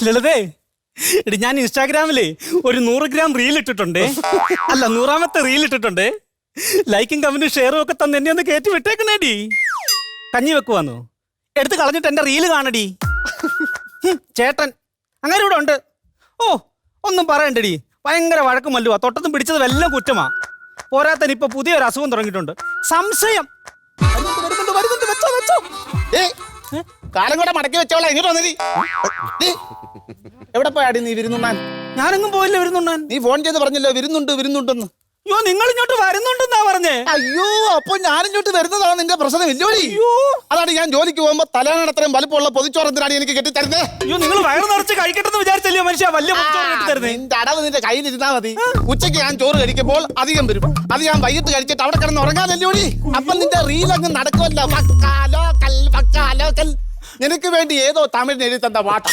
ലളിതേ, എടി ഞാൻ ഇൻസ്റ്റാഗ്രാമിലേ ഒരു 100 ഗ്രാം റീൽ ഇട്ടിട്ടുണ്ട്. അല്ല, 100ാമത്തെ റീൽ ഇട്ടിട്ടുണ്ട്. ലൈക്കും കമന്റും ഷെയറും ഒക്കെ തന്നെ എന്നെ ഒന്ന് കയറ്റി വിട്ടേക്കണേടി. കഞ്ഞി വെക്കുവാന്നോ? എടുത്ത് കളഞ്ഞിട്ട് എന്റെ റീല് കാണടി. ചേട്ടൻ അങ്ങനെ ഇവിടെ ഉണ്ട്. ഓ, ഒന്നും പറയണ്ടടി, ഭയങ്കര വഴക്കും മല്ലുവാ. തൊട്ടതും പിടിച്ചതും എല്ലാം കുറ്റമാ. പോരാത്തന് ഇപ്പൊ പുതിയൊരു അസുഖം തുടങ്ങിയിട്ടുണ്ട്, സംശയം. വരുന്നുണ്ട്, വെച്ചോ വെച്ചോ. കാലം കൂടെ മടക്കി വെച്ചോളാം. ഇങ്ങോട്ട് വന്നേ. എവിടെ പോയാടി നീ വിരുന്നുണ്ണാൻ? ഞാനെങ്ങും പോയില്ല വിരുന്നുണ്ണാൻ. നീ ഫോൺ ചെയ്ത് പറഞ്ഞല്ലോ വിരുന്നുണ്ടെന്ന്. അയ്യോ, നിങ്ങൾ ഇങ്ങോട്ട് വരുന്നുണ്ടെന്നാ പറഞ്ഞേ. അയ്യോ, അപ്പൊ ഞാനിങ്ങോട്ട് വരുന്നതാണ് നിന്റെ പ്രശ്നം. ഇല്ലോടി, അതാണ് ഞാൻ ജോലിക്ക് പോകുമ്പോ തലേണ അത്രയും വലുപ്പമുള്ള പൊതിച്ചോറത്തിനാണ് എനിക്ക് കെട്ടിത്തരുന്നത്. അയ്യോ, നിങ്ങൾ വയറ് നിറച്ച് കഴിക്കട്ടെന്ന് വിചാരിച്ചല്ലോ മനുഷ്യ വലിയ തരുന്നത്. നിന്റെ അടവ് നിന്റെ കയ്യിലിരുന്നാ മതി. ഉച്ചയ്ക്ക് ഞാൻ ചോറ് കഴിക്കുമ്പോൾ അധികം വരും. അത് ഞാൻ വൈകിട്ട് കഴിച്ചിട്ട് അവിടെ കിടന്ന് ഉറങ്ങാതല്ലോടി. അപ്പൊ നിന്റെ റീൽ അങ്ങ് നടക്കുമല്ലോ. നിനക്ക് വേണ്ടി ഏതോ തമിഴിന് എഴുതി തന്ന പാട്ട.